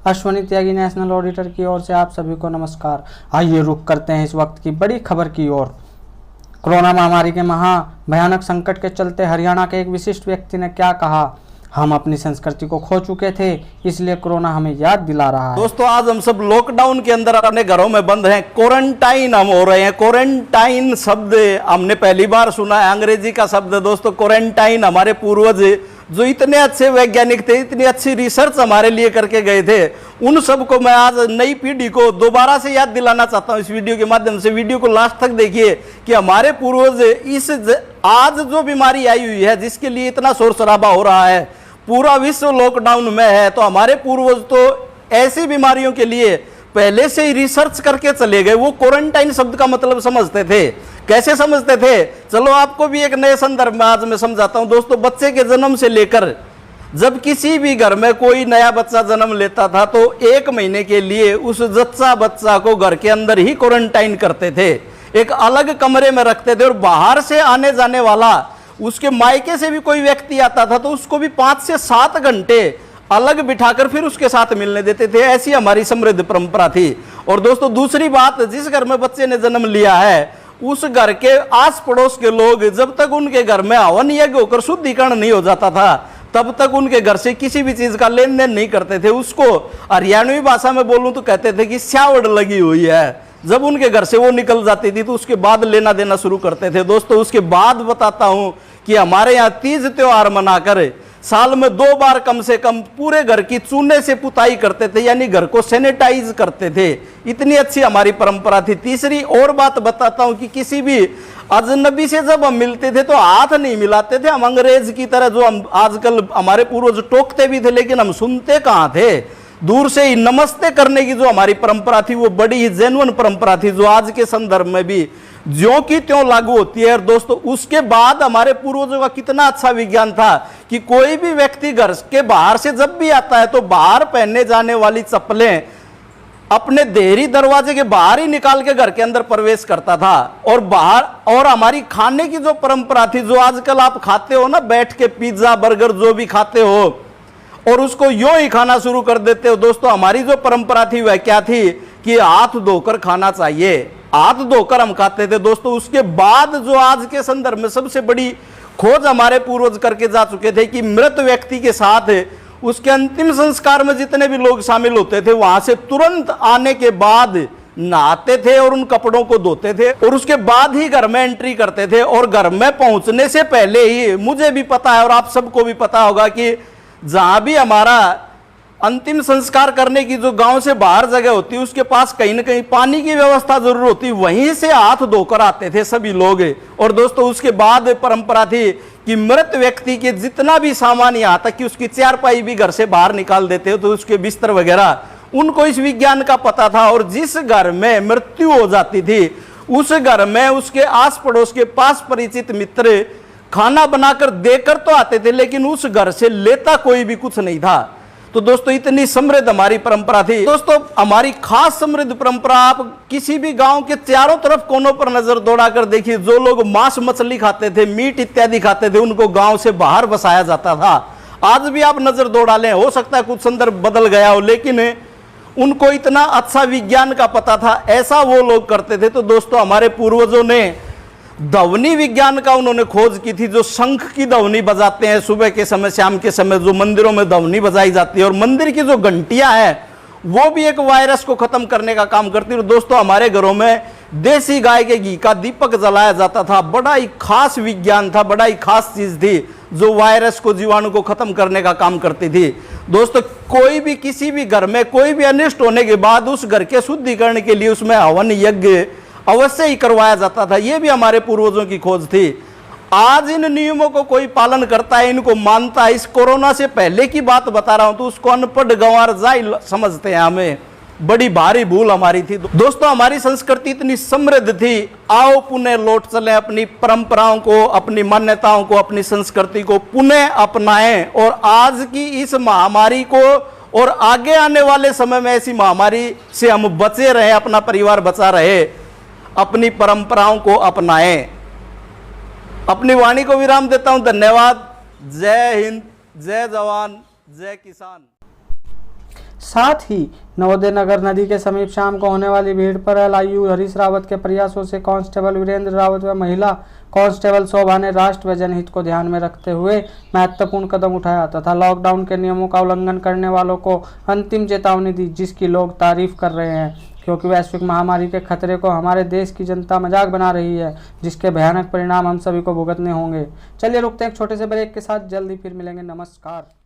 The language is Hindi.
अश्वनी त्यागी नेशनल ऑडिटर की ओर से आप सभी को नमस्कार। आइए रुख करते हैं इस वक्त की बड़ी खबर की ओर। कोरोना महामारी के भयानक संकट के चलते हरियाणा के एक विशिष्ट व्यक्ति ने क्या कहा। हम अपनी संस्कृति को खो चुके थे, इसलिए कोरोना हमें याद दिला रहा है। दोस्तों, आज हम सब लॉकडाउन के अंदर अपने घरों में बंद हैं, क्वारंटाइन हम हो रहे हैं। क्वारंटाइन शब्द हमने पहली बार सुना है, अंग्रेजी का शब्द। दोस्तों, क्वारंटाइन हमारे पूर्वज जो इतने अच्छे वैज्ञानिक थे, इतनी अच्छी रिसर्च हमारे लिए करके गए थे, उन सब को मैं आज नई पीढ़ी को दोबारा से याद दिलाना चाहता हूं इस वीडियो के माध्यम से। वीडियो को लास्ट तक देखिए कि हमारे पूर्वज इस आज जो बीमारी आई हुई है, जिसके लिए इतना शोर शराबा हो रहा है, पूरा विश्व लॉकडाउन में है, तो हमारे पूर्वज तो ऐसी बीमारियों के लिए पहले से ही रिसर्च करके चले गए। वो क्वारंटाइन शब्द का मतलब समझते थे। कैसे समझते थे, चलो आपको भी एक नए संदर्भ में आज मैं समझाता हूं। दोस्तों, बच्चे के जन्म से लेकर जब किसी भी घर में कोई नया बच्चा जन्म लेता था तो 1 महीने के लिए उस जच्चा बच्चा को घर के अंदर ही क्वारंटाइन करते थे, एक अलग कमरे में रखते थे। और बाहर से आने जाने वाला, उसके मायके से भी कोई व्यक्ति आता था तो उसको भी 5 से 7 घंटे अलग बिठाकर फिर उसके साथ मिलने देते थे। ऐसी हमारी समृद्ध परंपरा थी। और दोस्तों, दूसरी बात, जिस घर में बच्चे ने जन्म लिया है उस घर के आस पड़ोस के लोग जब तक उनके घर में हवन यज्ञ होकर शुद्धिकरण नहीं हो जाता था, तब तक उनके घर से किसी भी चीज का लेन देन नहीं करते थे। उसको हरियाणवी भाषा में बोलूं तो कहते थे कि स्यावड़ लगी हुई है। जब उनके घर से वो निकल जाती थी तो उसके बाद लेना देना शुरू करते थे। दोस्तों, उसके बाद बताता हूं कि हमारे यहाँ तीज त्योहार मनाकर साल में 2 बार कम से कम पूरे घर की चूने से पुताई करते थे, यानी घर को सैनिटाइज करते थे। इतनी अच्छी हमारी परंपरा थी। तीसरी और बात बताता हूं कि किसी भी अजनबी से जब हम मिलते थे तो हाथ नहीं मिलाते थे। हम अंग्रेज की तरह, जो हम आजकल हमारे पूर्वज टोकते भी थे लेकिन हम सुनते कहां थे, दूर से ही नमस्ते करने की जो हमारी परंपरा थी वो बड़ी ही जेन्युइन परंपरा थी, जो आज के संदर्भ में भी ज्यों की त्यों लागू होती है। और दोस्तों, उसके बाद हमारे पूर्वजों का कितना अच्छा विज्ञान था कि कोई भी व्यक्ति घर के बाहर से जब भी आता है तो बाहर पहनने जाने वाली चप्पलें अपने देहरी दरवाजे के बाहर ही निकाल के घर के अंदर प्रवेश करता था। और हमारी खाने की जो परंपरा थी, जो आजकल आप खाते हो ना, बैठ के पिज्जा बर्गर जो भी खाते हो और उसको यूं ही खाना शुरू कर देते हो। दोस्तों, हमारी जो परंपरा थी वह क्या थी कि हाथ धोकर खाना चाहिए, हाथ धोकर हम खाते थे। दोस्तों, उसके बाद जो आज के संदर्भ में सबसे बड़ी खोज हमारे पूर्वज करके जा चुके थे कि मृत व्यक्ति के साथ उसके अंतिम संस्कार में जितने भी लोग शामिल होते थे, वहां से तुरंत आने के बाद नहाते थे और उन कपड़ों को धोते थे और उसके बाद ही घर में एंट्री करते थे। और घर में पहुंचने से पहले ही मुझे भी पता है और आप सबको भी पता होगा कि जहां भी हमारा अंतिम संस्कार करने की जो गांव से बाहर जगह होती है, उसके पास कहीं ना कहीं पानी की व्यवस्था जरूर होती, वहीं से हाथ धोकर आते थे सभी लोग। और दोस्तों, उसके बाद परंपरा थी कि मृत व्यक्ति के जितना भी सामान, यहां तक कि उसकी चारपाई भी घर से बाहर निकाल देते हो, तो उसके बिस्तर वगैरह, उनको इस विज्ञान का पता था। और जिस घर में मृत्यु हो जाती थी उस घर में उसके आस पड़ोस के पास परिचित मित्र खाना बनाकर देकर तो आते थे, लेकिन उस घर से लेता कोई भी कुछ नहीं था। तो दोस्तों, इतनी समृद्ध हमारी परंपरा थी। दोस्तों, हमारी खास समृद्ध परंपरा आप किसी भी गांव के चारों तरफ कोनों पर नजर दौड़ाकर देखिए, जो लोग मांस मछली खाते थे, मीट इत्यादि खाते थे, उनको गांव से बाहर बसाया जाता था। आज भी आप नजर दौड़ा लें, हो सकता है कुछ संदर्भ बदल गया हो, लेकिन उनको इतना अच्छा विज्ञान का पता था, ऐसा वो लोग करते थे। तो दोस्तों, हमारे पूर्वजों ने ध्वनि विज्ञान का उन्होंने खोज की थी। जो शंख की ध्वनि बजाते हैं सुबह के समय, शाम के समय, जो मंदिरों में ध्वनि बजाई जाती है, और मंदिर की जो घंटियां हैं वो भी एक वायरस को खत्म करने का काम करती है। दोस्तों, हमारे घरों में देसी गाय के घी का दीपक जलाया जाता था। बड़ा ही खास विज्ञान था, बड़ा ही खास चीज थी जो वायरस को, जीवाणु को खत्म करने का काम करती थी। दोस्तों, कोई भी किसी भी घर में कोई भी अनिष्ट होने के बाद उस घर के शुद्धिकरण के लिए उसमें हवन यज्ञ अवश्य ही करवाया जाता था। यह भी हमारे पूर्वजों की खोज थी। आज इन नियमों को कोई पालन करता है, इनको मानता है। इस कोरोना से पहले की बात बता रहा हूं तो उसको अनपढ़ गंवार जाहिल समझते हैं। हमें बड़ी भारी भूल हमारी थी। दोस्तों, हमारी संस्कृति इतनी समृद्ध थी। आओ पुनः लौट चलें, अपनी परंपराओं को, अपनी मान्यताओं को, अपनी संस्कृति को पुनः अपनाएं और आज की इस महामारी को और आगे आने वाले समय में ऐसी महामारी से हम बचे रहे, अपना परिवार बचा रहे, अपनी परंपराओं को अपनाएं। अपनी वाणी को विराम देता हूं। धन्यवाद। जय हिंद, जय जवान, जय किसान। साथ ही नवोदय नगर नदी के समीप शाम को होने वाली भीड़ पर एलआईयू हरीश रावत के प्रयासों से कांस्टेबल वीरेंद्र रावत व महिला कांस्टेबल शोभा ने राष्ट्र व जनहित को ध्यान में रखते हुए महत्वपूर्ण कदम उठाया तथा लॉकडाउन के नियमों का उल्लंघन करने वालों को अंतिम चेतावनी दी, जिसकी लोग तारीफ कर रहे हैं, क्योंकि वैश्विक महामारी के खतरे को हमारे देश की जनता मजाक बना रही है, जिसके भयानक परिणाम हम सभी को भुगतने होंगे। चलिए रुकते हैं एक छोटे से ब्रेक के साथ, जल्दी फिर मिलेंगे। नमस्कार।